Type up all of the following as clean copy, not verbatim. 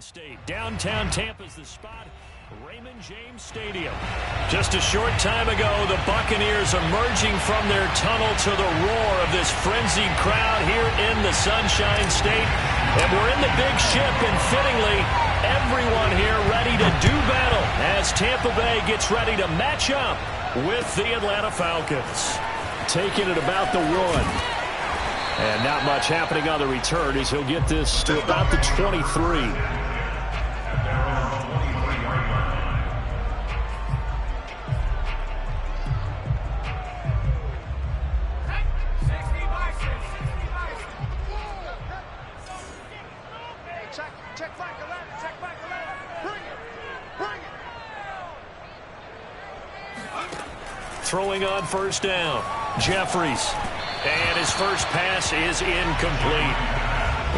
State. Downtown Tampa's the spot. Raymond James Stadium. Just a short time ago, the Buccaneers emerging from their tunnel to the roar of this frenzied crowd here in the Sunshine State. And we're in the big ship, and fittingly, everyone here ready to do battle as Tampa Bay gets ready to match up with the Atlanta Falcons. Taking it about the 1. And not much happening on the return as he'll get this to about the 23. Throwing on first down, Jeffries. And his first pass is incomplete.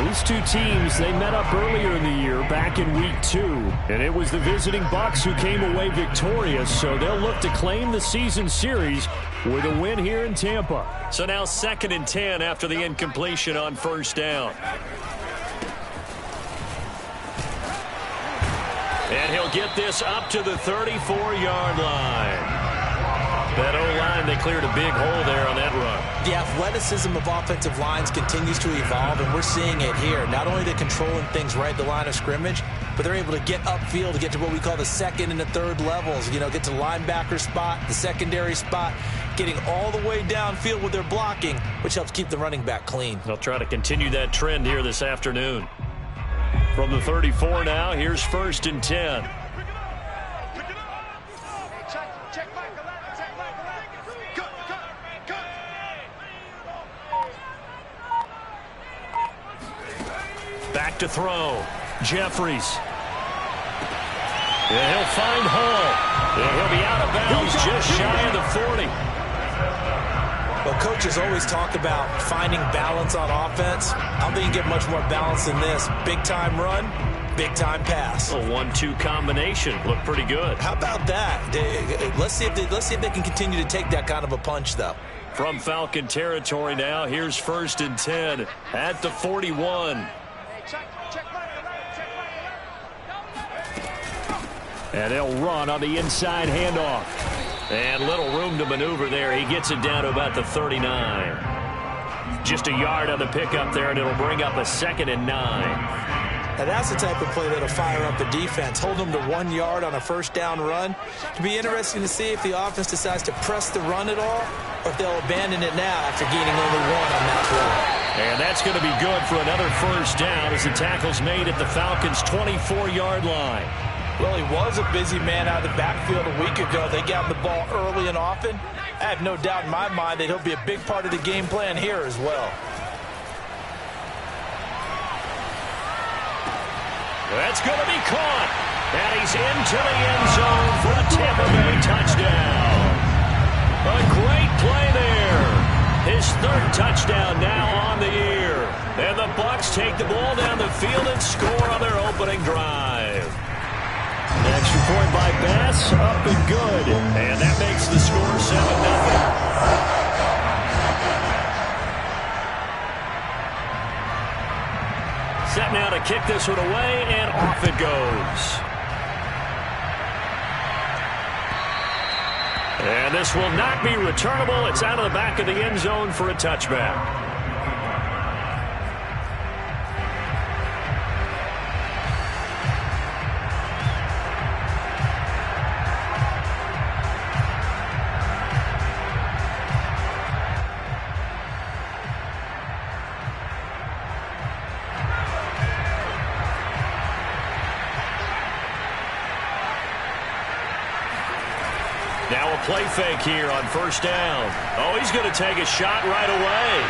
These two teams, they met up earlier in the year, back in week 2. And it was the visiting Bucs who came away victorious, so they'll look to claim the season series with a win here in Tampa. So now 2nd and 10 after the incompletion on first down. And he'll get this up to the 34-yard line. That O-line, they cleared a big hole there on that run. The athleticism of offensive lines continues to evolve, and we're seeing it here. Not only they're controlling things right at the line of scrimmage, but they're able to get upfield to get to what we call the 2nd and the 3rd levels. You know, get to linebacker spot, the secondary spot, getting all the way downfield with their blocking, which helps keep the running back clean. They'll try to continue that trend here this afternoon. From the 34 now, here's 1st and 10. Back to throw. Jeffries. And he'll find Hall. And he'll be out of bounds just shy of the 40. Well, coaches always talk about finding balance on offense. I don't think you get much more balance than this. Big-time run, big-time pass. A 1-2 combination. Looked pretty good. How about that? Let's see if they can continue to take that kind of a punch, though. From Falcon territory now, here's 1st and 10 at the 41. And they'll run on the inside handoff. And little room to maneuver there. He gets it down to about the 39. Just a yard on the pickup there, and it'll bring up a 2nd and 9. Now that's the type of play that'll fire up the defense. Hold them to 1 yard on a first down run. It'll be interesting to see if the offense decides to press the run at all, or if they'll abandon it now after gaining only 1 on that play. And that's going to be good for another first down as the tackle's made at the Falcons' 24-yard line. Well, he was a busy man out of the backfield a week ago. They got him the ball early and often. I have no doubt in my mind that he'll be a big part of the game plan here as well. That's going to be caught. And he's into the end zone for a Tampa Bay touchdown. A great play there. His 3rd touchdown now on the year. And the Bucs take the ball down the field and score on their opening drive. Extra point by Bass, up and good. And that makes the score 7-0. Set now to kick this one away, and off it goes. And this will not be returnable. It's out of the back of the end zone for a touchback. Now a play fake here on first down. Oh, he's going to take a shot right away.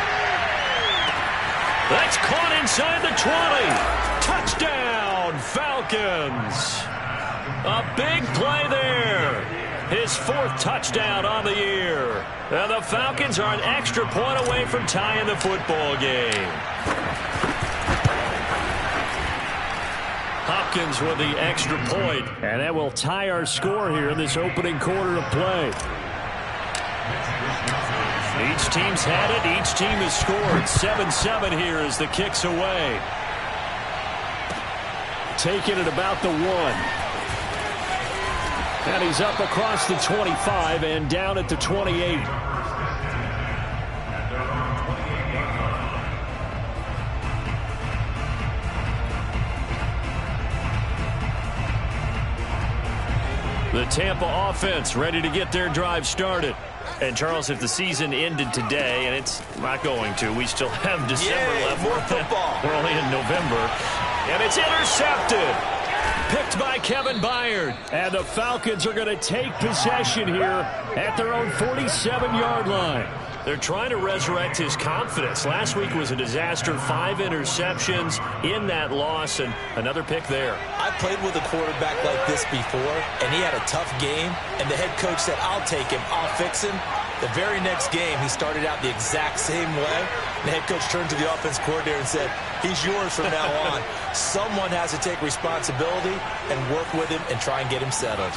That's caught inside the 20. Touchdown, Falcons. A big play there. His 4th touchdown on the year. And the Falcons are an extra point away from tying the football game. Hopkins with the extra point, and that will tie our score here in this opening quarter of play. Each team's had it. Each team has scored. 7-7 here as the kick's away. taken at about the 1. And he's up across the 25 and down at the 28. The Tampa offense ready to get their drive started. And, Charles, if the season ended today, and it's not going to, we still have December left. More football. We're only in November. And it's intercepted. Picked by Kevin Byard. And the Falcons are going to take possession here at their own 47-yard line. They're trying to resurrect his confidence. Last week was a disaster. 5 interceptions in that loss, and another pick there. I played with a quarterback like this before, and he had a tough game, and the head coach said, I'll take him, I'll fix him. The very next game, he started out the exact same way. The head coach turned to the offense coordinator and said, he's yours from now on. Someone has to take responsibility and work with him and try and get him settled.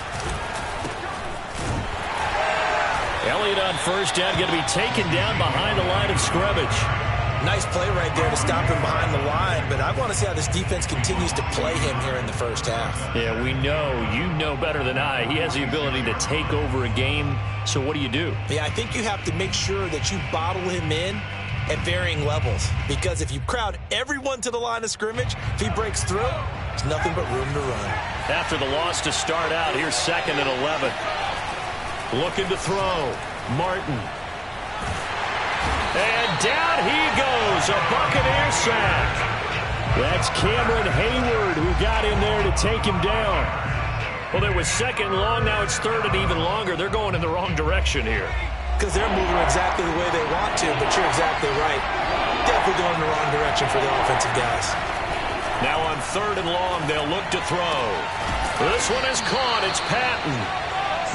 Elliott on first down, going to be taken down behind the line of scrimmage. Nice play right there to stop him behind the line, but I want to see how this defense continues to play him here in the first half. Yeah, we know. You know better than I. He has the ability to take over a game, so what do you do? Yeah, I think you have to make sure that you bottle him in at varying levels, because if you crowd everyone to the line of scrimmage, if he breaks through, there's nothing but room to run. After the loss to start out, here's 2nd and 11. Looking to throw. Martin. And down he goes. A Buccaneer sack. That's Cameron Hayward who got in there to take him down. Well, there was 2nd and long. Now it's 3rd and even longer. They're going in the wrong direction here. Because they're moving exactly the way they want to, but you're exactly right. Definitely going in the wrong direction for the offensive guys. Now on 3rd and long, they'll look to throw. This one is caught. It's Patton.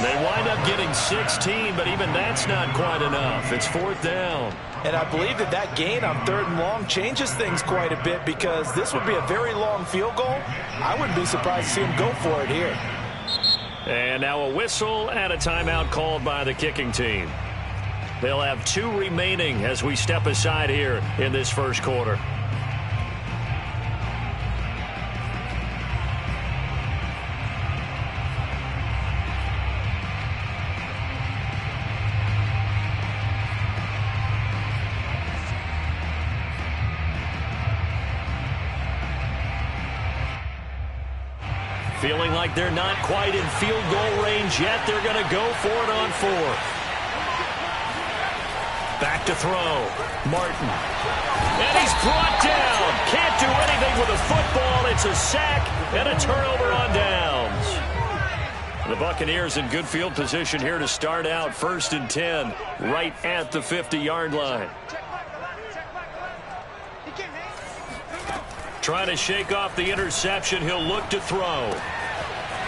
They wind up getting 16, but even that's not quite enough. It's 4th down. And I believe that gain on 3rd and long changes things quite a bit, because this would be a very long field goal. I wouldn't be surprised to see him go for it here. And now a whistle and a timeout called by the kicking team. They'll have 2 remaining as we step aside here in this first quarter. Feeling like they're not quite in field goal range yet. They're going to go for it on 4th. Back to throw. Martin. And he's brought down. Can't do anything with a football. It's a sack and a turnover on downs. The Buccaneers in good field position here to start out. 1st and 10 right at the 50-yard line. Trying to shake off the interception. He'll look to throw.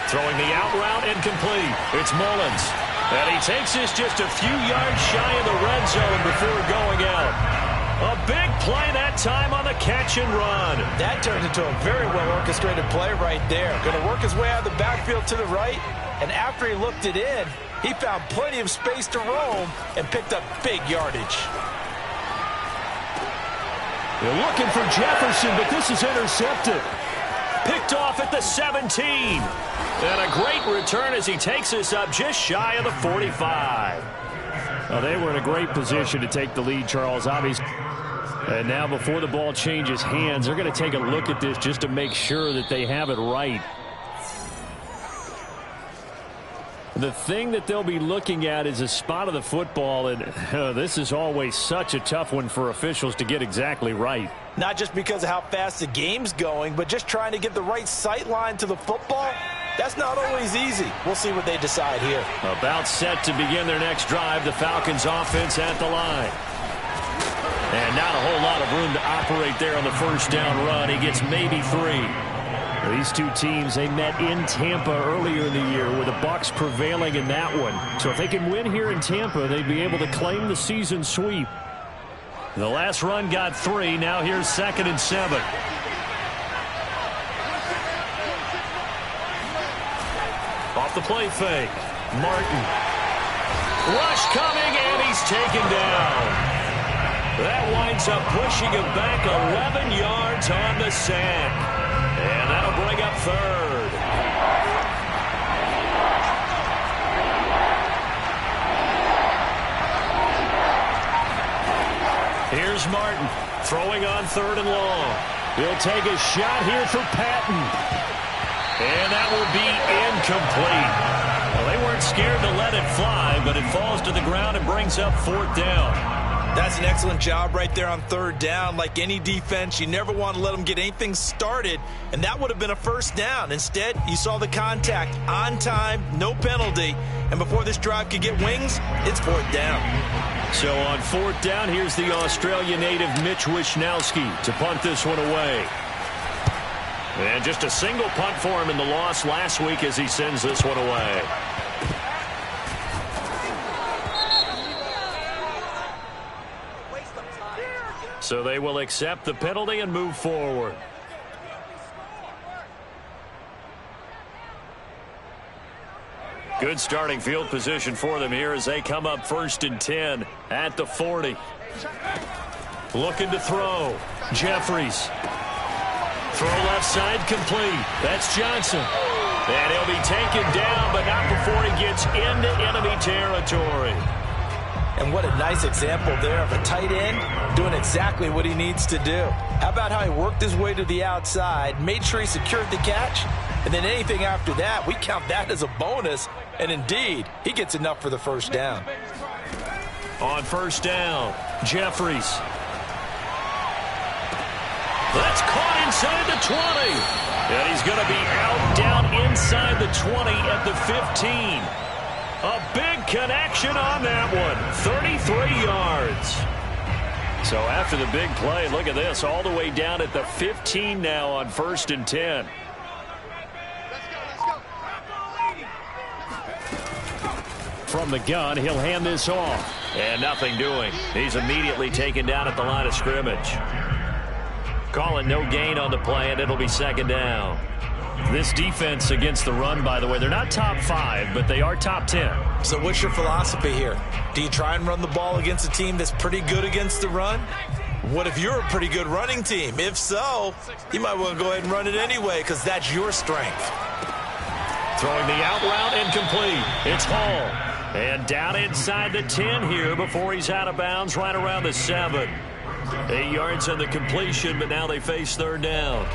Throwing the out route incomplete. It's Mullins. And he takes this just a few yards shy of the red zone before going out. A big play that time on the catch and run. That turned into a very well-orchestrated play right there. Going to work his way out of the backfield to the right. And after he looked it in, he found plenty of space to roam and picked up big yardage. They're looking for Jefferson, but this is intercepted. Picked off at the 17. And a great return as he takes this up just shy of the 45. Well, they were in a great position to take the lead, Charles, obviously. And now before the ball changes hands, they're going to take a look at this just to make sure that they have it right. The thing that they'll be looking at is a spot of the football, and this is always such a tough one for officials to get exactly right. Not just because of how fast the game's going, but just trying to get the right sight line to the football. That's not always easy. We'll see what they decide here. About set to begin their next drive, the Falcons offense at the line. And not a whole lot of room to operate there on the first down run. He gets maybe 3. These two teams, they met in Tampa earlier in the year with the Bucs prevailing in that one. So if they can win here in Tampa, they'd be able to claim the season sweep. The last run got 3. Now here's 2nd and 7. Off the play fake. Martin. Rush coming, and he's taken down. That winds up pushing him back 11 yards on the sack. And that'll bring up third. Here's Martin throwing on third and long. He'll take a shot here for Patton. And that will be incomplete. Well, they weren't scared to let it fly, but it falls to the ground and brings up fourth down. That's an excellent job right there on third down. Like any defense, you never want to let them get anything started, and that would have been a first down. Instead, you saw the contact on time, no penalty, and before this drive could get wings, it's fourth down. So on fourth down, here's the Australia native Mitch Wishnowski to punt this one away. And just a single punt for him in the loss last week as he sends this one away. So they will accept the penalty and move forward. Good starting field position for them here as they come up 1st and 10 at the 40. Looking to throw. Jeffries. Throw left side complete. That's Johnson. And he'll be taken down, but not before he gets into enemy territory. And what a nice example there of a tight end doing exactly what he needs to do. How about how he worked his way to the outside, made sure he secured the catch, and then anything after that, we count that as a bonus. And indeed, he gets enough for the first down. On first down, Jeffries. That's caught inside the 20. And he's going to be out down inside the 20 at the 15. A big connection on that one. 33 yards. So after the big play, look at this. All the way down at the 15 now on 1st and 10. From the gun, he'll hand this off. And nothing doing. He's immediately taken down at the line of scrimmage. Calling no gain on the play, and it'll be 2nd down. This defense against the run, by the way, they're not top 5, but they are top 10. So what's your philosophy here? Do you try and run the ball against a team that's pretty good against the run? What if you're a pretty good running team? If so, you might want to go ahead and run it anyway because that's your strength. Throwing the out route incomplete. It's Hall. And down inside the 10 here before he's out of bounds right around the 7. 8 yards on the completion, but now they face 3rd down.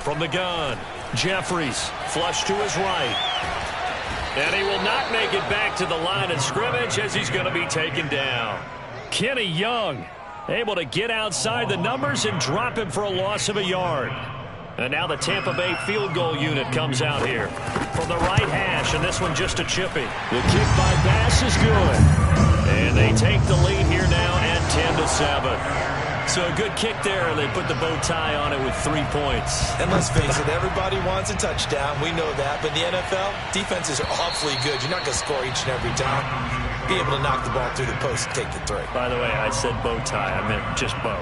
From the gun, Jeffries, flush to his right. And he will not make it back to the line of scrimmage as he's going to be taken down. Kenny Young able to get outside the numbers and drop him for a loss of a yard. And now the Tampa Bay field goal unit comes out here from the right hash, and this one just a chippy. The kick by Bass is good. And they take the lead here now at 10-7. So a good kick there, and they put the bow tie on it with 3 points. And let's face it, everybody wants a touchdown. We know that. But in the NFL, defenses are awfully good. You're not going to score each and every time. Be able to knock the ball through the post and take the 3. By the way, I said bow tie. I meant just bow.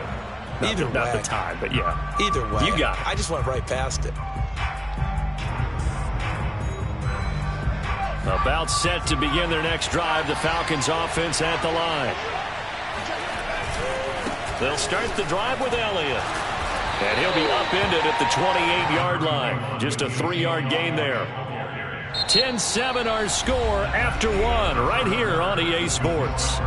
Not the tie, but yeah. Either way. You got it. I just went right past it. About set to begin their next drive, the Falcons offense at the line. They'll start the drive with Elliott. And he'll be upended at the 28-yard line. Just a 3-yard gain there. 10-7 our score after 1 right here on EA Sports.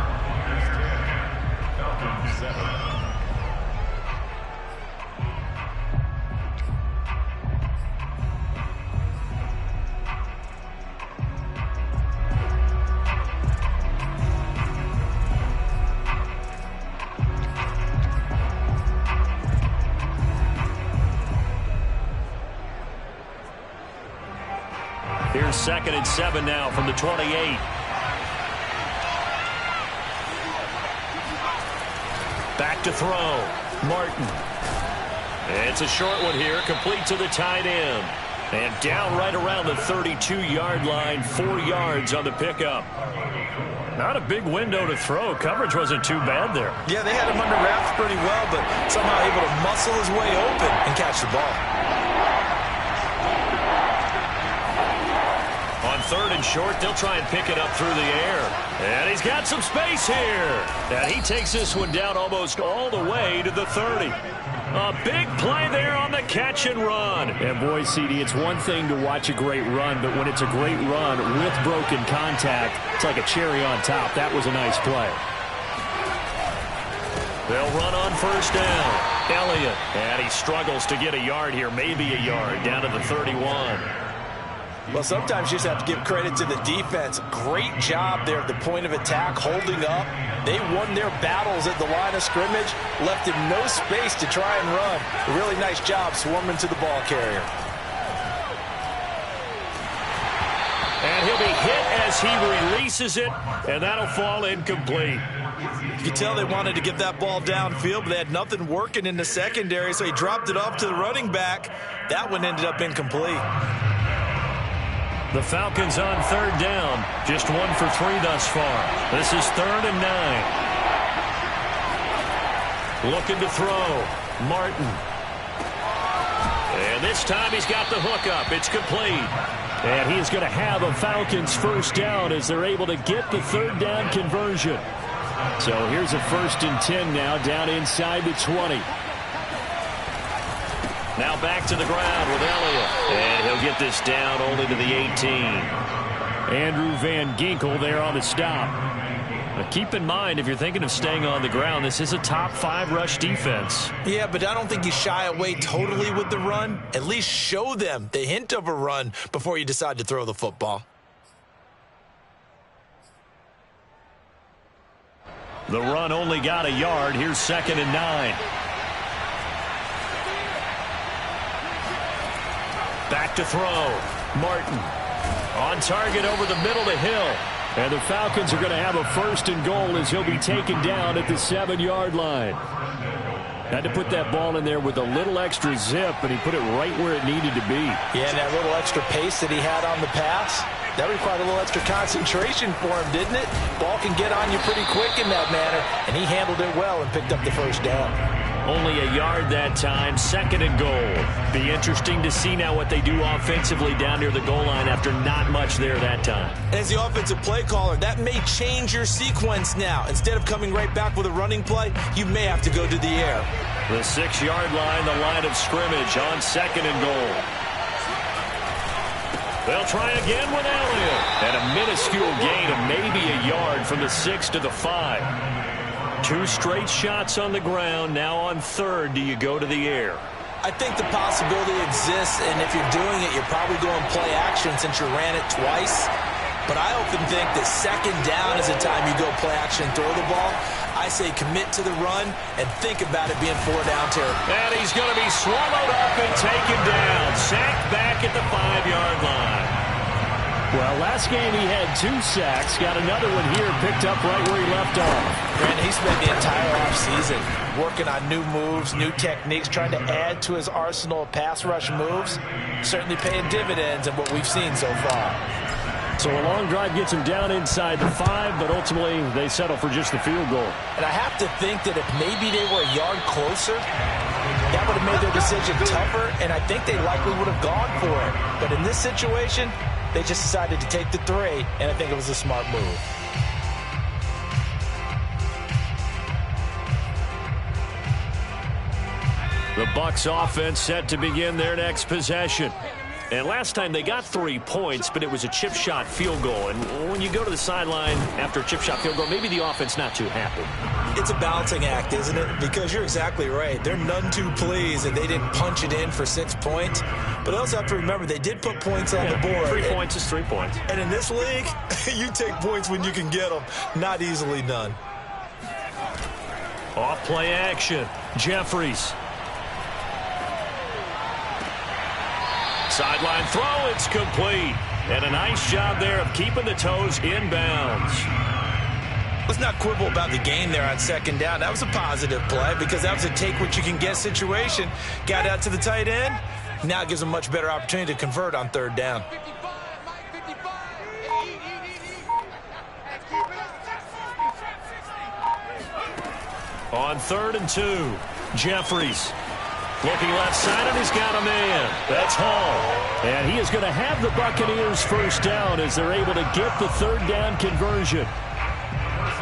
Here's 2nd and 7 now from the 28. Back to throw. Martin. It's a short one here, complete to the tight end. And down right around the 32-yard line, 4 yards on the pickup. Not a big window to throw. Coverage wasn't too bad there. Yeah, they had him under wraps pretty well, but somehow able to muscle his way open and catch the ball. On third and short. They'll try and pick it up through the air. And he's got some space here. And he takes this one down almost all the way to the 30. A big play there on the catch and run. And boy, CD, it's one thing to watch a great run, but when it's a great run with broken contact, it's like a cherry on top. That was a nice play. They'll run on first down. Elliott. And he struggles to get a yard here, maybe a yard, down to the 31. Well, sometimes you just have to give credit to the defense. Great job there at the point of attack, holding up. They won their battles at the line of scrimmage, left him no space to try and run. A really nice job swarming to the ball carrier. And he'll be hit as he releases it, and that'll fall incomplete. You can tell they wanted to get that ball downfield, but they had nothing working in the secondary, so he dropped it off to the running back. That one ended up incomplete. The Falcons on third down. Just 1 for 3 thus far. This is 3rd and 9. Looking to throw. Martin. And this time he's got the hook up. It's complete. And he is going to have a Falcons first down as they're able to get the third down conversion. So here's a 1st and 10 now down inside the 20. Now back to the ground with Elliott. And he'll get this down only to the 18. Andrew Van Ginkel there on the stop. But keep in mind, if you're thinking of staying on the ground, this is a top 5 rush defense. Yeah, but I don't think you shy away totally with the run. At least show them the hint of a run before you decide to throw the football. The run only got a yard. Here's 2nd and 9. Back to throw. Martin. On target over the middle to Hill. And the Falcons are going to have a 1st and goal as he'll be taken down at the 7-yard line. Had to put that ball in there with a little extra zip, but he put it right where it needed to be. Yeah, and that little extra pace that he had on the pass, that required a little extra concentration for him, didn't it? Ball can get on you pretty quick in that manner, and he handled it well and picked up the first down. Only a yard that time, 2nd and goal. Be interesting to see now what they do offensively down near the goal line after not much there that time. As the offensive play caller, that may change your sequence now. Instead of coming right back with a running play, you may have to go to the air. The 6-yard line, the line of scrimmage on 2nd and goal. They'll try again with Elliott. And a minuscule gain of maybe a yard from the 6 to the 5. 2 straight shots on the ground. Now on 3rd, do you go to the air? I think the possibility exists, and if you're doing it, you're probably going play action since you ran it twice. But I often think that 2nd down is the time you go play action and throw the ball. I say commit to the run and think about it being 4 down territory. And he's going to be swallowed up and taken down. Sacked back at the 5-yard line. Well, last game he had 2 sacks. Got another one here picked up right where he left off. Brandon, he spent the entire offseason working on new moves, new techniques, trying to add to his arsenal of pass rush moves. Certainly paying dividends in what we've seen so far. So a long drive gets him down inside the 5, but ultimately they settle for just the field goal. And I have to think that if maybe they were a yard closer, that would have made their decision tougher, and I think they likely would have gone for it. But in this situation, they just decided to take the 3, and I think it was a smart move. The Bucs offense set to begin their next possession. And last time they got 3 points, but it was a chip shot field goal. And when you go to the sideline after a chip shot field goal, maybe the offense not too happy. It's a balancing act, isn't it? Because you're exactly right. They're none too pleased that they didn't punch it in for 6 points. But I also have to remember they did put points on the board. 3 points is 3 points. And in this league, you take points when you can get them. Not easily done. Off play action. Jeffries. Sideline throw, it's complete. And a nice job there of keeping the toes inbounds. Let's not quibble about the gain there on 2nd down. That was a positive play because that was a take-what-you-can-get situation. Got out to the tight end. Now it gives them a much better opportunity to convert on 3rd down. On 3rd and 2, Jeffries. Looking left side, and he's got a man. That's Hall. And he is going to have the Buccaneers first down as they're able to get the third down conversion.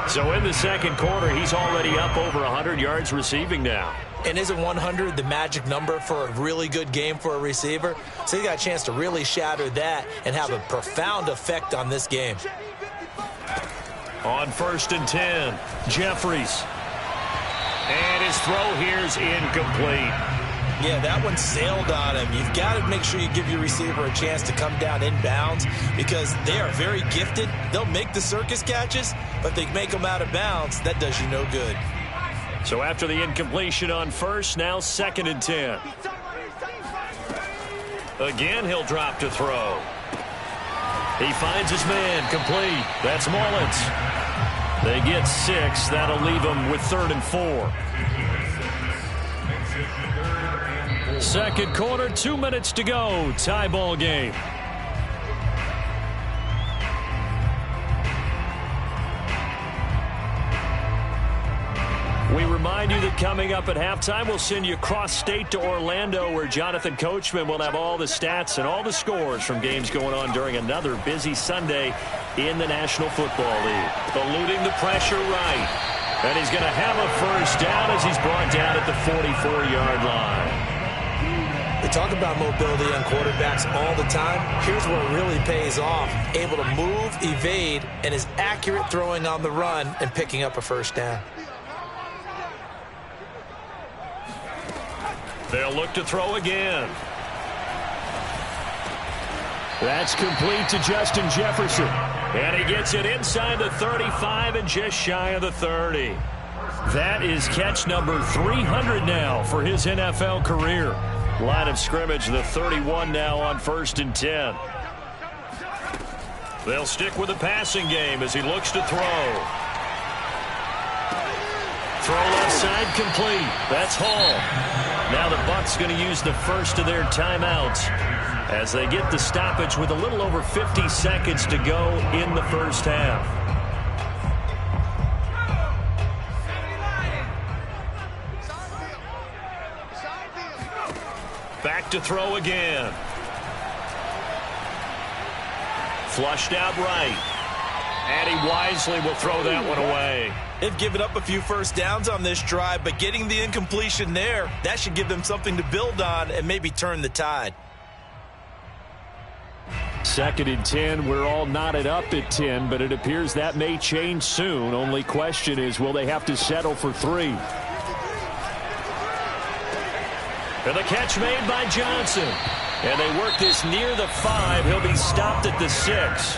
So in the second quarter, he's already up over 100 yards receiving now. And isn't 100 the magic number for a really good game for a receiver? So he got a chance to really shatter that and have a profound effect on this game. On 1st and 10, Jeffries. And his throw here's incomplete. Yeah, that one sailed on him. You've got to make sure you give your receiver a chance to come down inbounds because they are very gifted. They'll make the circus catches, but if they make them out of bounds, that does you no good. So after the incompletion on 1st, now 2nd and 10. Again, he'll drop to throw. He finds his man, complete. That's Mullins. They get 6. That'll leave them with 3rd and 4. Second quarter, 2 minutes to go. Tie ball game. We remind you that coming up at halftime, we'll send you cross-state to Orlando, where Jonathan Coachman will have all the stats and all the scores from games going on during another busy Sunday in the National Football League. Eluding the pressure right. And he's going to have a first down as he's brought down at the 44-yard line. They talk about mobility on quarterbacks all the time. Here's where it really pays off. Able to move, evade, and is accurate throwing on the run and picking up a first down. They'll look to throw again. That's complete to Justin Jefferson. And he gets it inside the 35 and just shy of the 30. That is catch number 300 now for his NFL career. Line of scrimmage, the 31 now on 1st and 10. They'll stick with the passing game as he looks to throw. Throw left side complete. That's Hall. Now the Bucs going to use the first of their timeouts as they get the stoppage with a little over 50 seconds to go in the first half. Back to throw again. Flushed out right. And he wisely will throw that one away. They've given up a few first downs on this drive, but getting the incompletion there, that should give them something to build on and maybe turn the tide. 2nd and 10. We're all knotted up at 10, but it appears that may change soon. Only question is, will they have to settle for 3? And the catch made by Johnson. And they work this near the 5. He'll be stopped at the 6.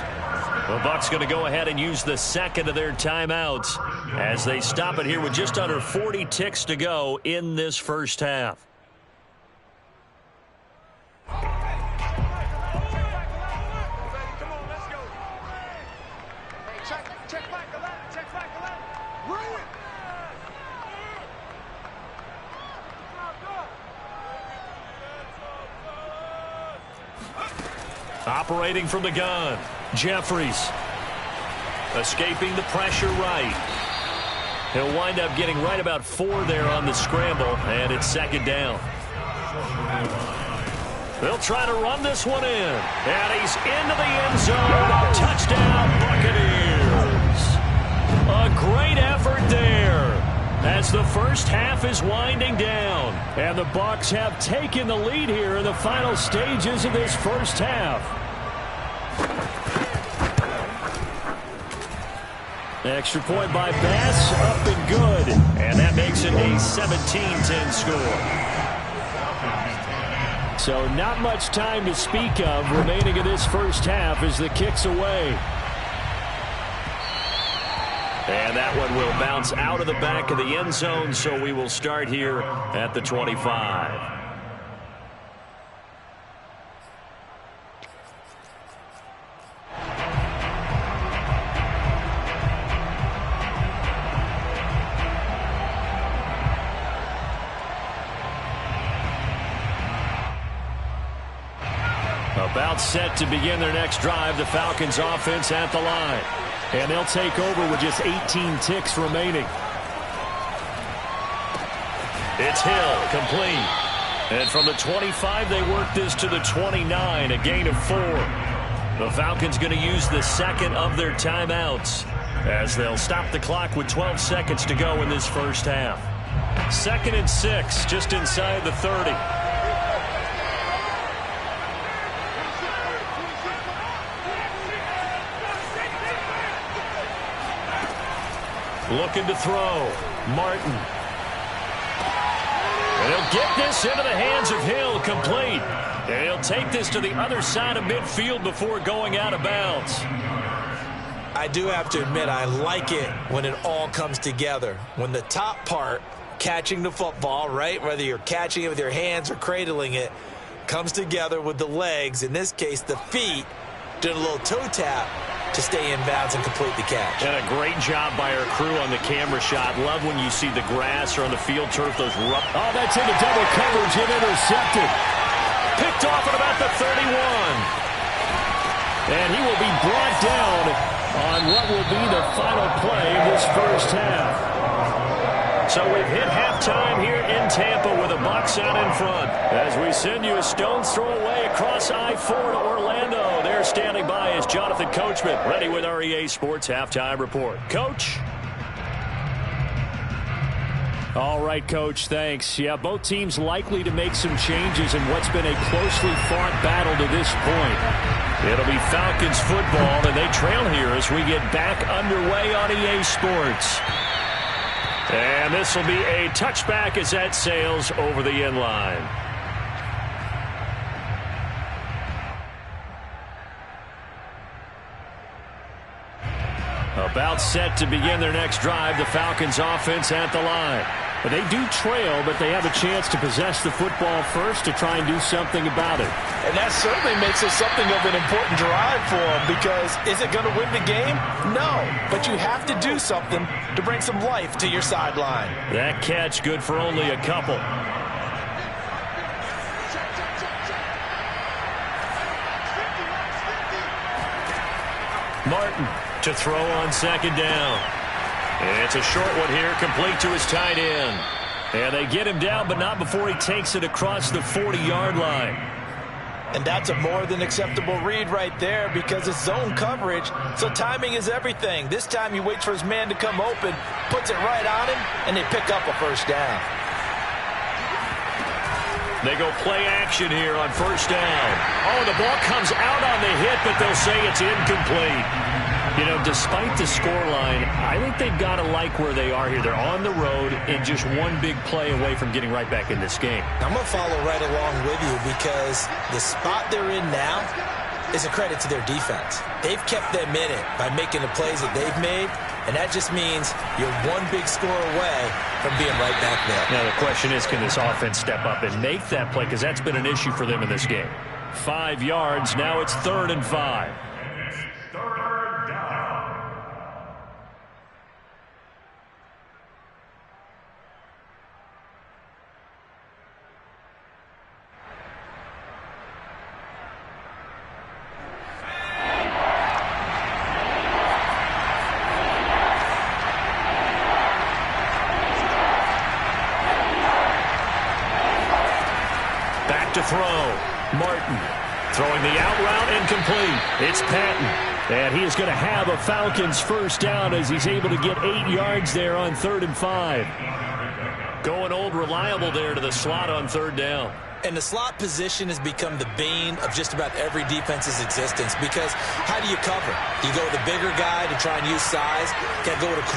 The Bucs going to go ahead and use the second of their timeouts as they stop it here with just under 40 ticks to go in this first half. Operating from the gun, Jeffries. Escaping the pressure right. He'll wind up getting right about 4 there on the scramble, and it's 2nd down. They'll try to run this one in, and he's into the end zone. Touchdown, Buccaneers. A great effort there as the first half is winding down. And the Bucs have taken the lead here in the final stages of this first half. Extra point by Bass, up and good. And that makes it a 17-10 score. So not much time to speak of remaining in this first half as the kick's away. And that one will bounce out of the back of the end zone, so we will start here at the 25. About set to begin their next drive, the Falcons offense at the line. And they'll take over with just 18 ticks remaining. It's Hill, complete. And from the 25, they work this to the 29, a gain of 4. The Falcons going to use the second of their timeouts as they'll stop the clock with 12 seconds to go in this first half. 2nd and 6, just inside the 30. Looking to throw. Martin. And he'll get this into the hands of Hill, complete. And he'll take this to the other side of midfield before going out of bounds. I do have to admit, I like it when it all comes together. When the top part, catching the football, right, whether you're catching it with your hands or cradling it, comes together with the legs, in this case the feet, doing a little toe tap to stay in bounds and complete the catch. And a great job by our crew on the camera shot. Love when you see the grass or on the field turf, those rough. Oh, that's into double coverage and intercepted. Picked off at about the 31. And he will be brought down on what will be the final play of this first half. So we've hit halftime here in Tampa with the Bucs out in front. As we send you a stone's throw away across I-4 to Orlando. There standing by is Jonathan Coachman, ready with our EA Sports Halftime Report. Coach? All right, Coach, thanks. Yeah, both teams likely to make some changes in what's been a closely fought battle to this point. It'll be Falcons football, and they trail here as we get back underway on EA Sports. And this will be a touchback as that sails over the end line. About set to begin their next drive, the Falcons offense at the line. But they do trail, but they have a chance to possess the football first to try and do something about it. And that certainly makes it something of an important drive for them, because is it going to win the game? No, but you have to do something to bring some life to your sideline. That catch good for only a couple. Martin to throw on 2nd down. It's a short one here, complete to his tight end. And they get him down, but not before he takes it across the 40-yard line. And that's a more than acceptable read right there, because it's zone coverage, so timing is everything. This time he waits for his man to come open, puts it right on him, and they pick up a first down. They go play action here on 1st down. Oh, the ball comes out on the hit, but they'll say it's incomplete. You know, despite the scoreline, I think they've got to like where they are here. They're on the road and just one big play away from getting right back in this game. I'm going to follow right along with you, because the spot they're in now is a credit to their defense. They've kept them in it by making the plays that they've made, and that just means you're one big score away from being right back there. Now the question is, can this offense step up and make that play, because that's been an issue for them in this game. 5 yards, now it's 3rd and 5. To throw. Martin throwing the out route, incomplete. It's Patton. And he is going to have a Falcons first down as he's able to get 8 yards there on 3rd and 5. Going old reliable there to the slot on 3rd down. And the slot position has become the bane of just about every defense's existence, because how do you cover? Do you go with a bigger guy to try and use size? Can't go with a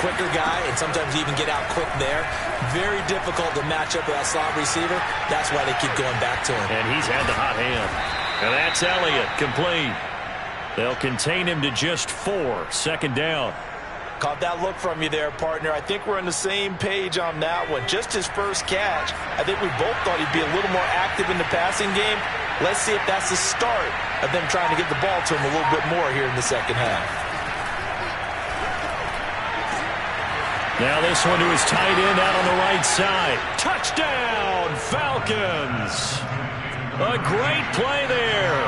quicker guy, and sometimes you even get out quick there. Very difficult to match up with that slot receiver. That's why they keep going back to him. And he's had the hot hand. And that's Elliott, complete. They'll contain him to just 4. 2nd down. Caught that look from you there, partner. I think we're on the same page on that one. Just his first catch. I think we both thought he'd be a little more active in the passing game. Let's see if that's the start of them trying to get the ball to him a little bit more here in the second half. Now this one to his tight end out on the right side. Touchdown, Falcons! A great play there.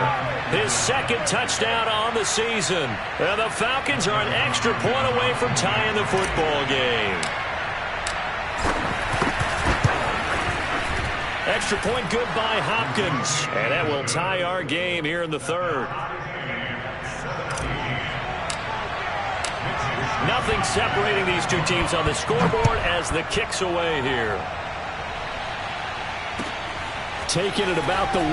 His 2nd touchdown on the season. And the Falcons are an extra point away from tying the football game. Extra point good by Hopkins. And that will tie our game here in the third. Nothing separating these two teams on the scoreboard as the kick's away here. Taking it about the 1.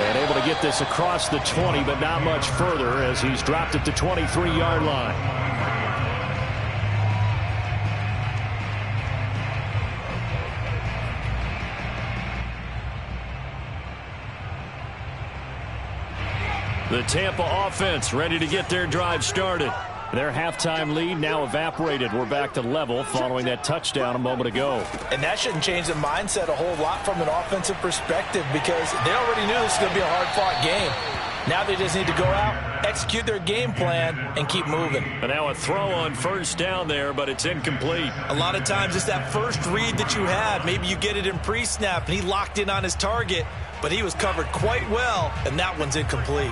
And able to get this across the 20, but not much further as he's dropped at the 23-yard line. The Tampa offense ready to get their drive started. Their halftime lead now evaporated. We're back to level following that touchdown a moment ago. And that shouldn't change the mindset a whole lot from an offensive perspective because they already knew this was going to be a hard-fought game. Now they just need to go out, execute their game plan, and keep moving. And now a throw on first down there, but it's incomplete. A lot of times it's that first read that you have. Maybe you get it in pre-snap, and he locked in on his target, but he was covered quite well, and that one's incomplete.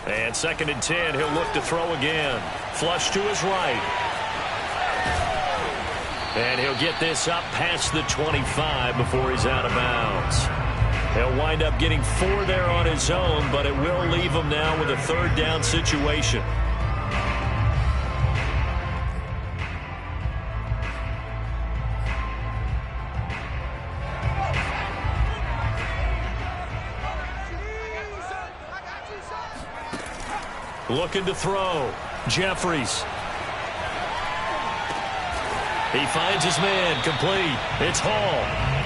And 2nd and 10, he'll look to throw again. Flush to his right. And he'll get this up past the 25 before he's out of bounds. He'll wind up getting 4 there on his own, but it will leave him now with a 3rd down situation. Looking to throw. Jeffries. He finds his man complete. It's Hall.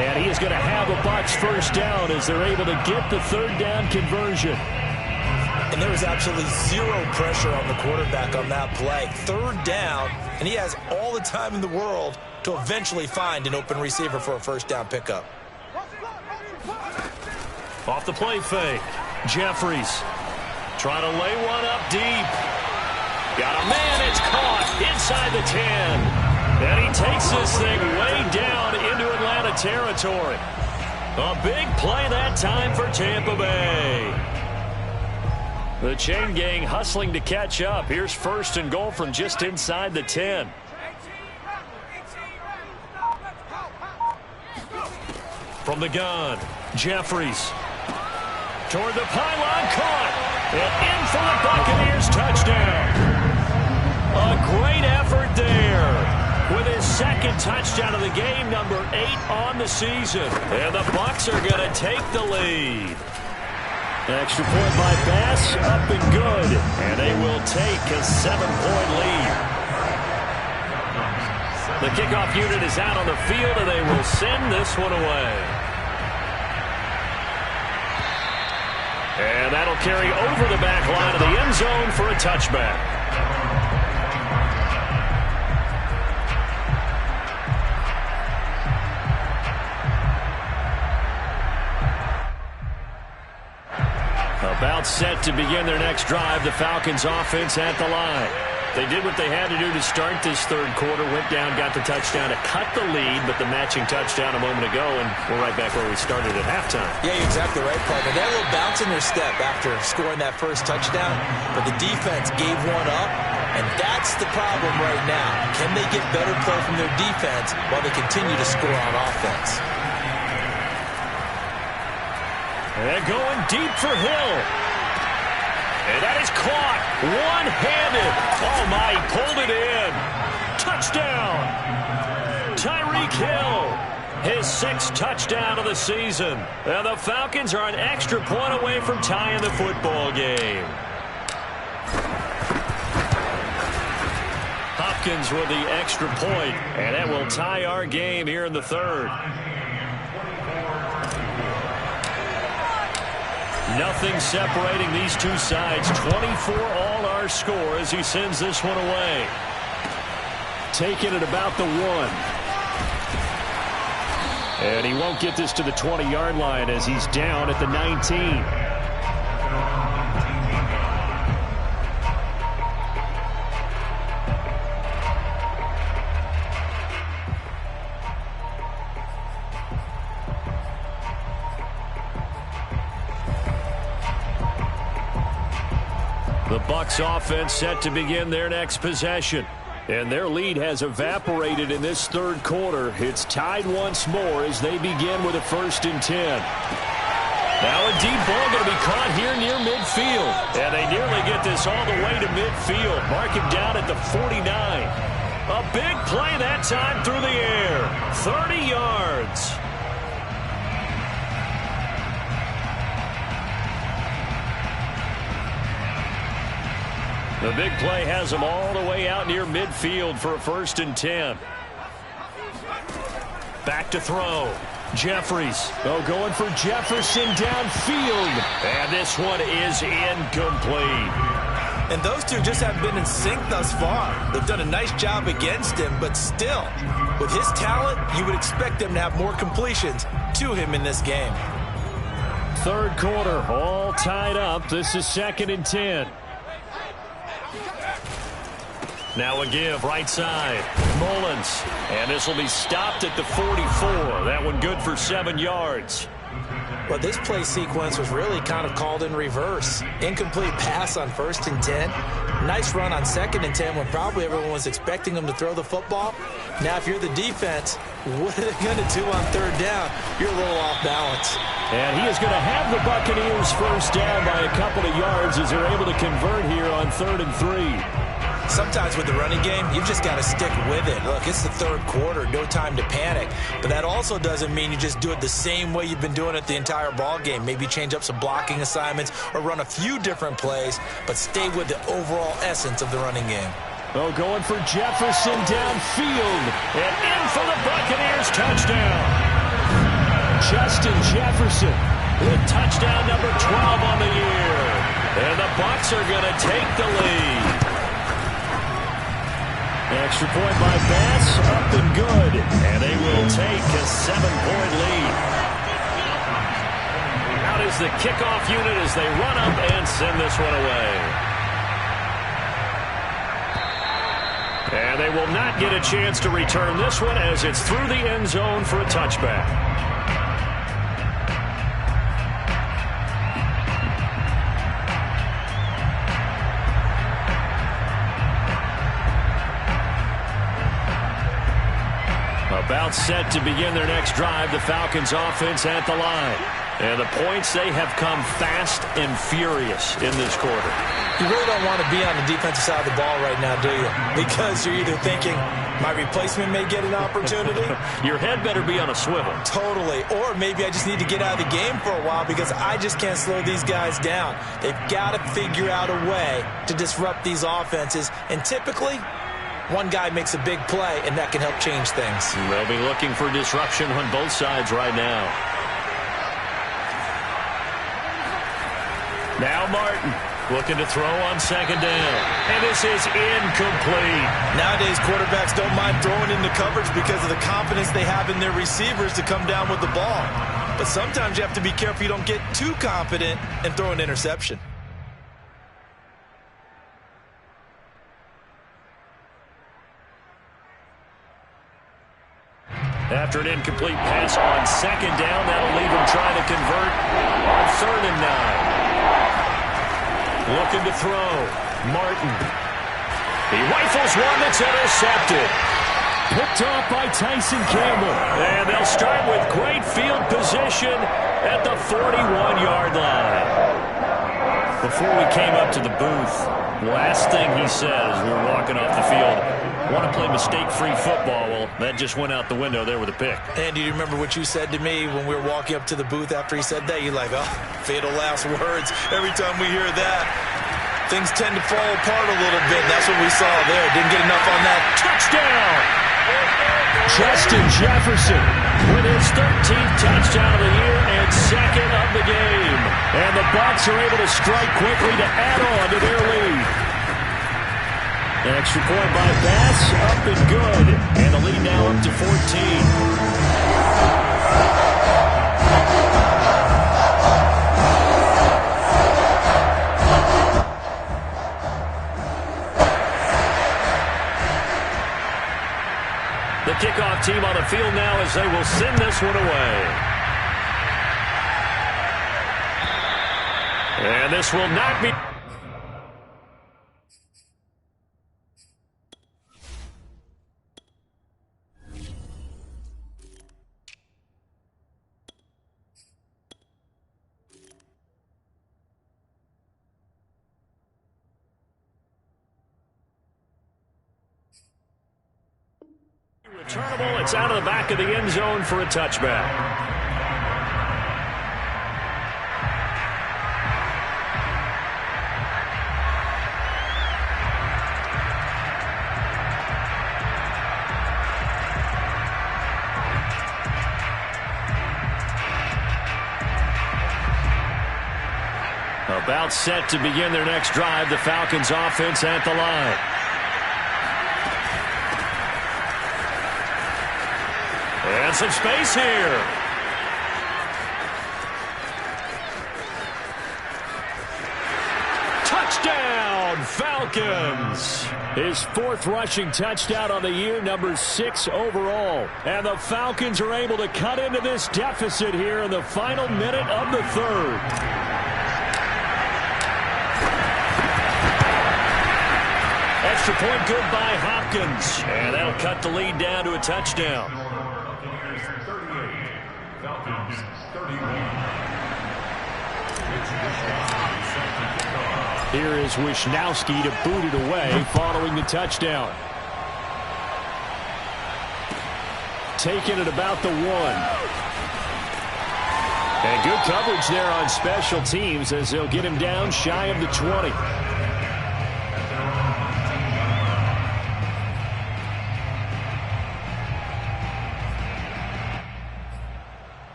And he is going to have a Bucs first down as they're able to get the 3rd down conversion. And there was absolutely zero pressure on the quarterback on that play. 3rd down, and he has all the time in the world to eventually find an open receiver for a first down pickup. Off the play fake. Jeffries. Trying to lay one up deep. Got a man, it's caught inside the 10. And he takes this thing way down into Atlanta territory. A big play that time for Tampa Bay. The chain gang hustling to catch up. Here's 1st and goal from just inside the 10. From the gun, Jeffries. Toward the pylon, caught. And in for the Buccaneers touchdown. A great effort there with his 2nd touchdown of the game, number 8 on the season. And the Bucs are going to take the lead. Extra point by Bass, up and good. And they will take a 7-point lead. The kickoff unit is out on the field, and they will send this one away. And that'll carry over the back line of the end zone for a touchback. About set to begin their next drive, the Falcons offense at the line. They did what they had to do to start this 3rd quarter, went down, got the touchdown to cut the lead, but the matching touchdown a moment ago, and we're right back where we started at halftime. Yeah, you're exactly right, partner. They had a little bounce in their step after scoring that first touchdown, but the defense gave one up, and that's the problem right now. Can they get better play from their defense while they continue to score on offense? And going deep for Hill. And that is caught one-handed. Oh, my, he pulled it in. Touchdown. Tyreek Hill, his 6th touchdown of the season. And the Falcons are an extra point away from tying the football game. Hopkins with the extra point, and that will tie our game here in the 3rd. Nothing separating these two sides. 24 all our score as he sends this one away. Taking it about the 1. And he won't get this to the 20-yard line as he's down at the 19. The Bucs offense set to begin their next possession. And their lead has evaporated in this third quarter. It's tied once more as they begin with a 1st and 10. Now a deep ball going to be caught here near midfield. And they nearly get this all the way to midfield. Mark him down at the 49. A big play that time through the air. 30 yards. The big play has them all the way out near midfield for a 1st and 10. Back to throw. Jeffries. Oh, going for Jefferson downfield. And this one is incomplete. And those two just have been in sync thus far. They've done a nice job against him, but still, with his talent, you would expect them to have more completions to him in this game. Third quarter, all tied up. This is 2nd and 10. Now a give, right side. Mullins. And this will be stopped at the 44. That one good for 7 yards. Well, this play sequence was really kind of called in reverse. Incomplete pass on 1st and 10. Nice run on 2nd and 10 when probably everyone was expecting them to throw the football. Now, if you're the defense, what are they going to do on 3rd down? You're a little off balance. And he is going to have the Buccaneers 1st down by a couple of yards as they're able to convert here on 3rd and 3. Sometimes with the running game, you've just got to stick with it. Look, it's the third quarter, no time to panic. But that also doesn't mean you just do it the same way you've been doing it the entire ball game. Maybe change up some blocking assignments or run a few different plays, but stay with the overall essence of the running game. Oh, going for Jefferson downfield. And in for the Buccaneers touchdown. Justin Jefferson with touchdown number 12 on the year. And the Bucs are going to take the lead. Extra point by Bass, up and good. And they will take a 7-point lead. Out is the kickoff unit as they run up and send this one away. And they will not get a chance to return this one as it's through the end zone for a touchback. About set to begin their next drive, the Falcons offense at the line. And the points, they have come fast and furious in this quarter. You really don't want to be on the defensive side of the ball right now, do you? Because you're either thinking, my replacement may get an opportunity. Your head better be on a swivel. Totally. Or maybe I just need to get out of the game for a while because I just can't slow these guys down. They've got to figure out a way to disrupt these offenses. And typically, one guy makes a big play, and that can help change things. They'll be looking for disruption on both sides right now. Now Martin looking to throw on 2nd down. And this is incomplete. Nowadays, quarterbacks don't mind throwing into coverage because of the confidence they have in their receivers to come down with the ball. But sometimes you have to be careful you don't get too confident and throw an interception. After an incomplete pass on 2nd down, that'll leave him trying to convert on 3rd and 9. Looking to throw. Martin. He rifles one that's intercepted. Picked off by Tyson Campbell. And they'll start with great field position at the 41-yard line. Before we came up to the booth, last thing he said as we were walking off the field, want to play mistake-free football. Well, that just went out the window there with a pick. And do you remember what you said to me when we were walking up to the booth after he said that? You're like, oh, fatal last words. Every time we hear that, things tend to fall apart a little bit. That's what we saw there. Didn't get enough on that. Touchdown! Justin Jefferson with his 13th touchdown of the year and 2nd of the game. And the Bucs are able to strike quickly to add on to their lead. An extra point by Bass, up and good. And the lead now up to 14. The kickoff team on the field now as they will send this one away. And this will not be... Returnable, it's out of the back of the end zone for a touchback. About set to begin their next drive, the Falcons offense at the line. And some space here. Touchdown, Falcons. His fourth rushing touchdown on the year, number 6 overall. And the Falcons are able to cut into this deficit here in the final minute of the third. Extra point good by Hopkins. And that'll cut the lead down to a touchdown. Here is Wisnowski to boot it away following the touchdown. Taking it about the 1. And good coverage there on special teams as they'll get him down shy of the 20.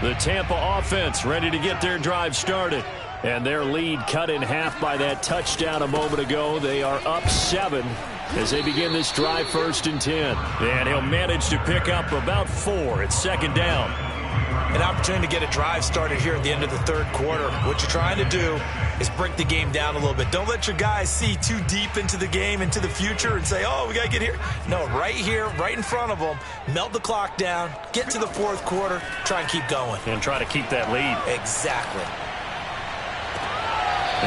The Tampa offense ready to get their drive started. And their lead cut in half by that touchdown a moment ago. They are up 7 as they begin this drive, 1st and 10. And he'll manage to pick up about 4. It's 2nd down. An opportunity to get a drive started here at the end of the third quarter. What you're trying to do is break the game down a little bit. Don't let your guys see too deep into the game, into the future, and say, oh, we got to get here. No, right here, right in front of them, melt the clock down, get to the fourth quarter, try and keep going. And try to keep that lead. Exactly.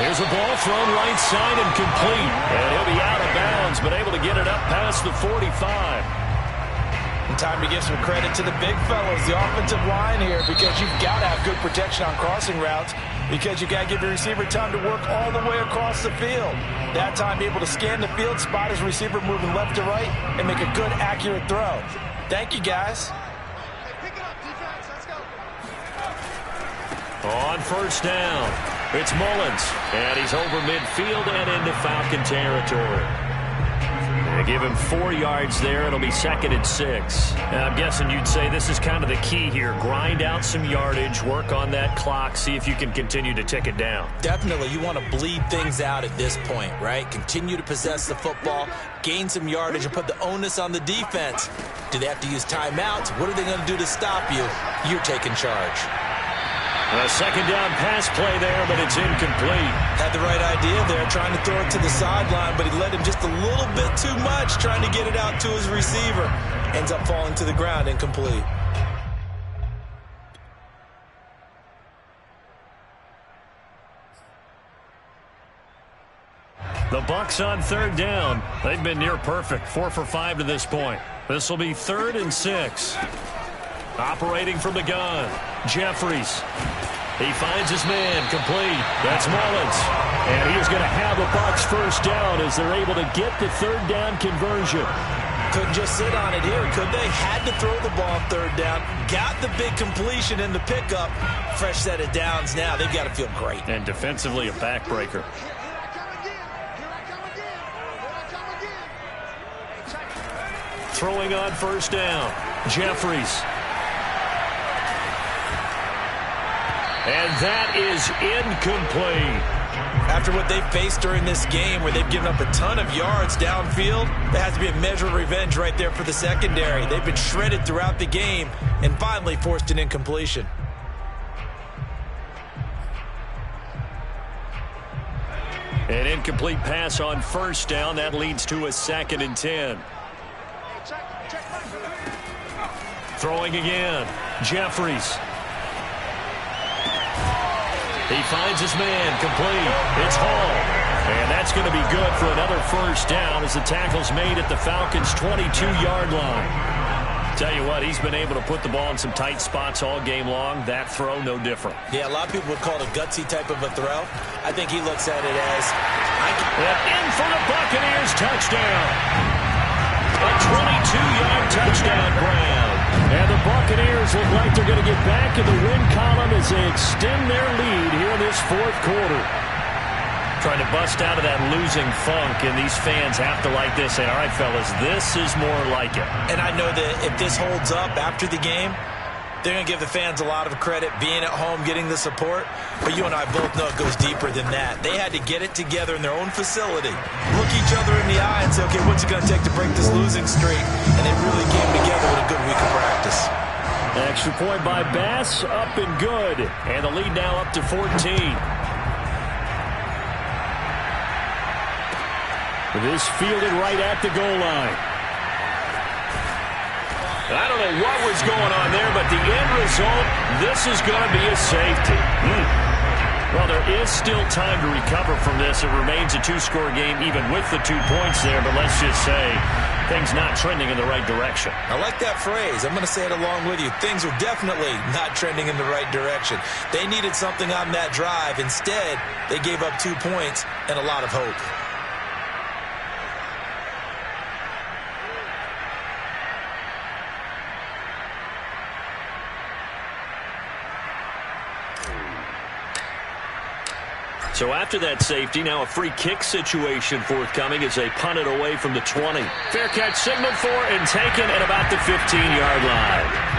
There's a ball thrown right side and complete. And he'll be out of bounds, but able to get it up past the 45. And time to give some credit to the big fellas, the offensive line here, because you've got to have good protection on crossing routes, because you've got to give your receiver time to work all the way across the field. That time, be able to scan the field, spot his receiver moving left to right, and make a good, accurate throw. Thank you, guys. On 1st down, it's Mullins, and he's over midfield and into Falcon territory. They give him 4 yards there. It'll be 2nd and 6. Now, I'm guessing you'd say this is kind of the key here. Grind out some yardage, work on that clock, see if you can continue to tick it down. Definitely. You want to bleed things out at this point, right? Continue to possess the football, gain some yardage, and put the onus on the defense. Do they have to use timeouts? What are they going to do to stop you? You're taking charge. A 2nd down pass play there, but it's incomplete. Had the right idea there, trying to throw it to the sideline, but he led him just a little bit too much, trying to get it out to his receiver. Ends up falling to the ground, incomplete. The Bucs on 3rd down. They've been near perfect, 4 for 5 to this point. This will be 3rd and 6. Operating from the gun, Jeffries. He finds his man, complete. That's Mullins. And he is going to have a Bucs 1st down as they're able to get the 3rd down conversion. Couldn't just sit on it here, could they? Had to throw the ball 3rd down. Got the big completion in the pickup. Fresh set of downs now. They've got to feel great. And defensively a backbreaker. Throwing on 1st down, Jeffries. And that is incomplete. After what they've faced during this game, where they've given up a ton of yards downfield, there has to be a measure of revenge right there for the secondary. They've been shredded throughout the game and finally forced an incompletion. An incomplete pass on 1st down. That leads to a 2nd and 10. Throwing again, Jeffries. He finds his man, complete. It's Hall. And that's going to be good for another 1st down as the tackle's made at the Falcons' 22-yard line. Tell you what, he's been able to put the ball in some tight spots all game long. That throw, no different. Yeah, a lot of people would call it a gutsy type of a throw. I think he looks at it as... And in for the Buccaneers, touchdown. A 22-yard touchdown grab. And the Buccaneers look like they're going to get back in the win column as they extend their lead here in this fourth quarter. Trying to bust out of that losing funk, and these fans have to like this. Say, all right, fellas, this is more like it. And I know that if this holds up after the game, they're going to give the fans a lot of credit, being at home, getting the support. But you and I both know it goes deeper than that. They had to get it together in their own facility, look each other in the eye and say, okay, what's it going to take to break this losing streak? And they really came together with a good week of practice. Extra point by Bass, up and good. And the lead now up to 14. This fielded right at the goal line. I don't know what was going on there, but the end result, this is going to be a safety. Well, there is still time to recover from this. It remains a two-score game even with the 2 points there, but let's just say things not trending in the right direction. I like that phrase. I'm going to say it along with you. Things are definitely not trending in the right direction. They needed something on that drive. Instead, they gave up 2 points and a lot of hope. So after that safety, now a free kick situation forthcoming as they punt it away from the 20. Fair catch signaled for and taken at about the 15-yard line.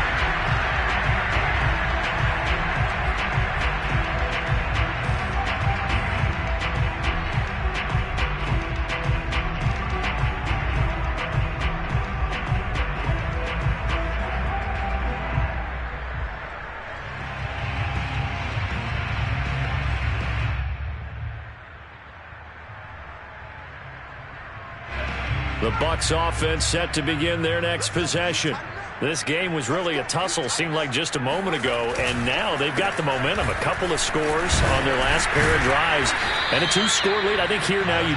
The Bucs offense set to begin their next possession. This game was really a tussle, seemed like just a moment ago, and now they've got the momentum. A couple of scores on their last pair of drives, and a 2-score lead. I think here now you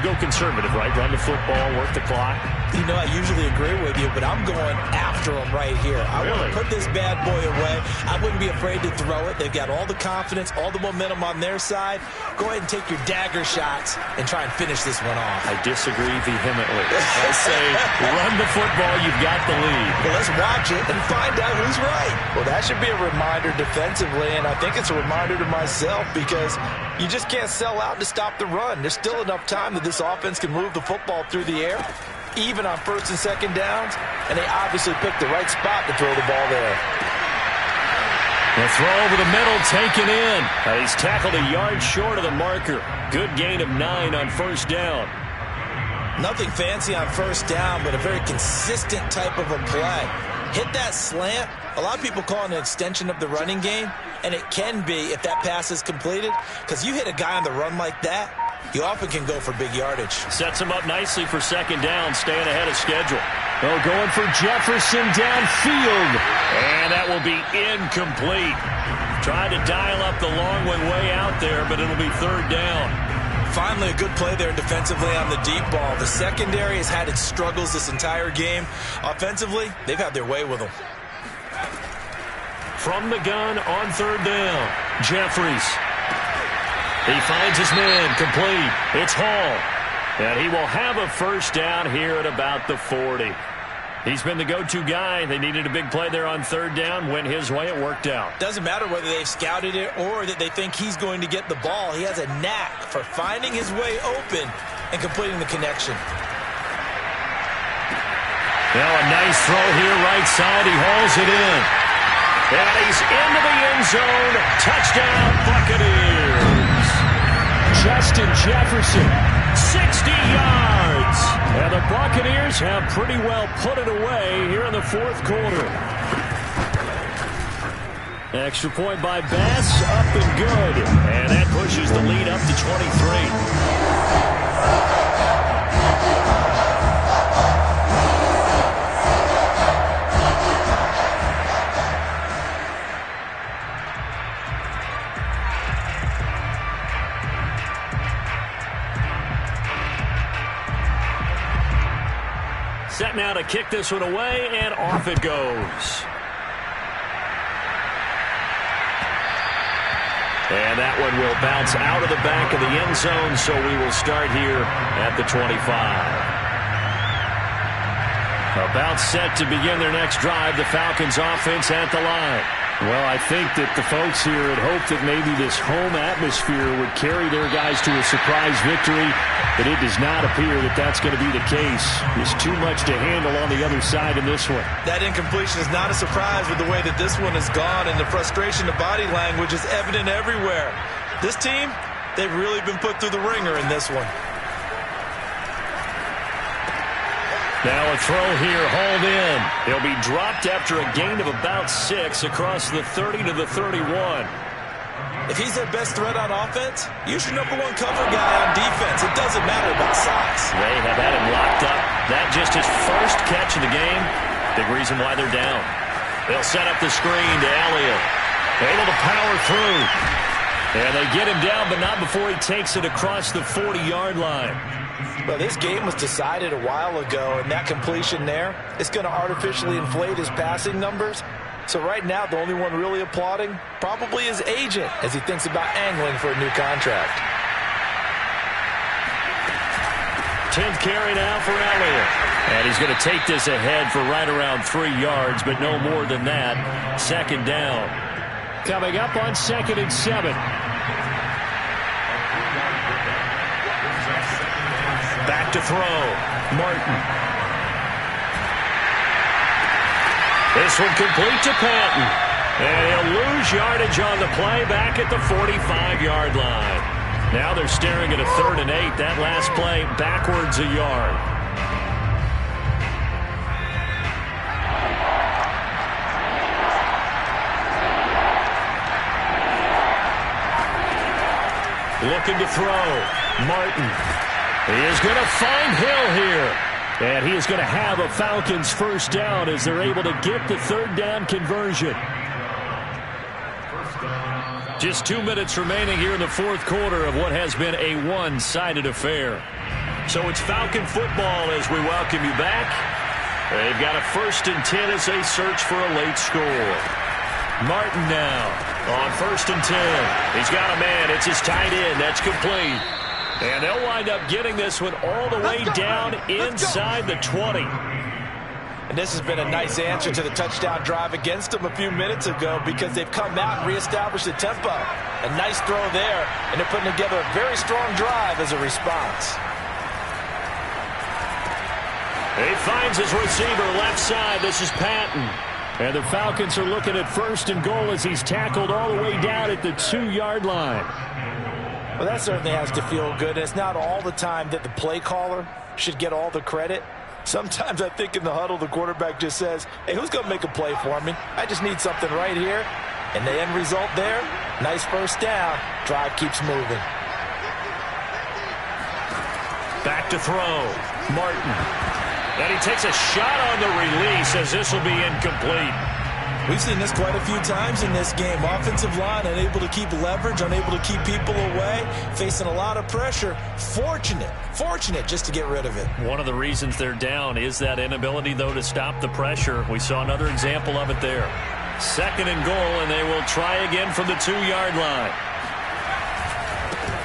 go conservative, right? Run the football, work the clock. You know, I usually agree with you, but I'm going after them right here. I want to put this bad boy away. I wouldn't be afraid to throw it. They've got all the confidence, all the momentum on their side. Go ahead and take your dagger shots and try and finish this one off. I disagree vehemently. I say run the football. You've got the lead. Well, let's watch it and find out who's right. Well, that should be a reminder defensively, and I think it's a reminder to myself because you just can't sell out to stop the run. There's still enough time that this offense can move the football through the air, even on first and second downs, and they obviously picked the right spot to throw the ball there. The throw over the middle taken in. He's tackled a yard short of the marker. Good gain of 9 on first down. Nothing fancy on first down, but a very consistent type of a play. Hit that slant. A lot of people call it an extension of the running game, and it can be if that pass is completed, because you hit a guy on the run like that, you often can go for big yardage. Sets him up nicely for second down, staying ahead of schedule. Oh, going for Jefferson downfield. And that will be incomplete. Tried to dial up the long one way out there, but it'll be third down. Finally, a good play there defensively on the deep ball. The secondary has had its struggles this entire game. Offensively, they've had their way with them. From the gun on third down, Jeffries. He finds his man, complete. It's Hall. And he will have a first down here at about the 40. He's been the go-to guy. They needed a big play there on third down. Went his way. It worked out. Doesn't matter whether they've scouted it or that they think he's going to get the ball. He has a knack for finding his way open and completing the connection. Now a nice throw here right side. He hauls it in. And he's into the end zone. Touchdown, Buccaneers. Justin Jefferson. 60 yards. And the Buccaneers have pretty well put it away here in the fourth quarter. Extra point by Bass, up and good. And that pushes the lead up to 23. Set now to kick this one away, and off it goes. And that one will bounce out of the back of the end zone, so we will start here at the 25. About set to begin their next drive, the Falcons offense at the line. Well, I think that the folks here had hoped that maybe this home atmosphere would carry their guys to a surprise victory, but it does not appear that that's going to be the case. There's too much to handle on the other side in this one. That incompletion is not a surprise with the way that this one has gone, and the frustration, the body language is evident everywhere. This team, they've really been put through the ringer in this one. Now a throw here, hauled in. He'll be dropped after a gain of about 6 across the 30 to the 31. If he's their best threat on offense, use your #1 cover guy on defense. It doesn't matter about size. They have had him locked up. That just his first catch of the game. Big reason why they're down. They'll set up the screen to Elliott. Able to power through. And they get him down, but not before he takes it across the 40-yard line. Well, this game was decided a while ago, and that completion there is going to artificially inflate his passing numbers. So right now, the only one really applauding probably his agent as he thinks about angling for a new contract. 10th carry now for Elliott. And he's going to take this ahead for right around 3 yards, but no more than that. Second down. Coming up on 2nd and 7. Back to throw. Martin. This one complete to Patton. And he'll lose yardage on the play back at the 45-yard line. Now they're staring at a 3rd and 8. That last play backwards a yard. Looking to throw. Martin. He is going to find Hill here. And he is going to have a Falcons first down as they're able to get the 3rd down conversion. Just 2 minutes remaining here in the 4th quarter of what has been a one-sided affair. So it's Falcon football as we welcome you back. They've got a 1st and 10 as they search for a late score. Martin now on 1st and 10. He's got a man. It's his tight end. That's complete. And they'll wind up getting this one all the way down inside the 20. And this has been a nice answer to the touchdown drive against them a few minutes ago because they've come out and reestablished the tempo. A nice throw there, and they're putting together a very strong drive as a response. He finds his receiver left side. This is Patton. And the Falcons are looking at 1st and goal as he's tackled all the way down at the 2-yard line. Well, that certainly has to feel good. It's not all the time that the play caller should get all the credit. Sometimes I think in the huddle, the quarterback just says, hey, who's going to make a play for me? I just need something right here. And the end result there, nice first down. Drive keeps moving. Back to throw. Martin. And he takes a shot on the release as this will be incomplete. We've seen this quite a few times in this game. Offensive line unable to keep leverage, unable to keep people away, facing a lot of pressure. Fortunate just to get rid of it. One of the reasons they're down is that inability, though, to stop the pressure. We saw another example of it there. 2nd and goal, and they will try again from the 2-yard line.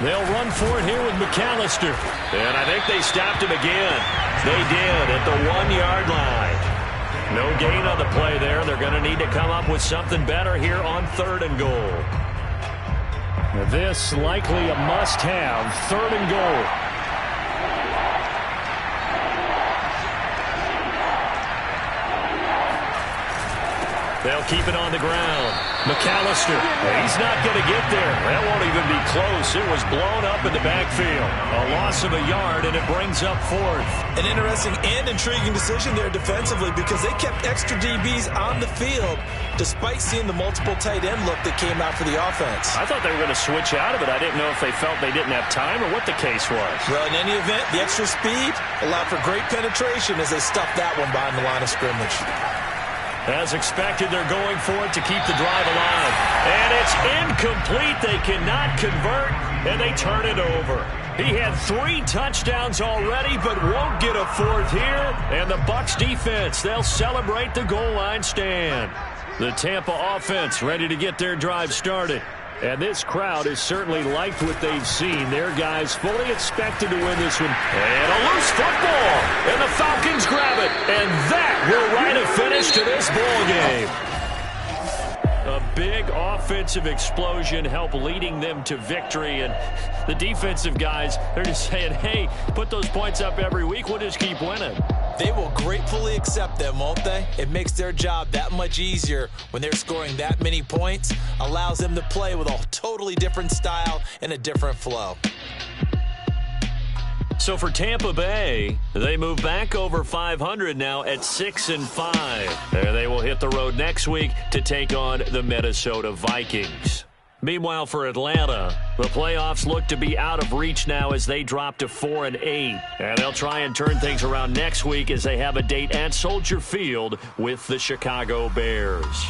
They'll run for it here with McAllister. And I think they stopped him again. They did at the 1-yard line. No gain on the play there. They're going to need to come up with something better here on 3rd and goal. This likely a must-have. 3rd and goal. They'll keep it on the ground. McAllister, he's not going to get there. That won't even be close. It was blown up in the backfield. A loss of a yard, and it brings up 4th. An interesting and intriguing decision there defensively because they kept extra DBs on the field despite seeing the multiple tight end look that came out for the offense. I thought they were going to switch out of it. I didn't know if they felt they didn't have time or what the case was. Well, in any event, the extra speed allowed for great penetration as they stuffed that one behind the line of scrimmage. As expected, they're going for it to keep the drive alive. And it's incomplete. They cannot convert, and they turn it over. He had 3 touchdowns already, but won't get a 4th here. And the Bucs defense, they'll celebrate the goal line stand. The Tampa offense ready to get their drive started. And this crowd has certainly liked what they've seen. Their guys fully expected to win this one. And a loose football. And the Falcons grab it. And that will write a finish to this ball game. A big offensive explosion helped leading them to victory. And the defensive guys, they're just saying, hey, put those points up every week. We'll just keep winning. They will gratefully accept them, won't they? It makes their job that much easier when they're scoring that many points. Allows them to play with a totally different style and a different flow. So for Tampa Bay, they move back over 500 now at 6-5. There they will hit the road next week to take on the Minnesota Vikings. Meanwhile, for Atlanta, the playoffs look to be out of reach now as they drop to 4-8. And they'll try and turn things around next week as they have a date at Soldier Field with the Chicago Bears.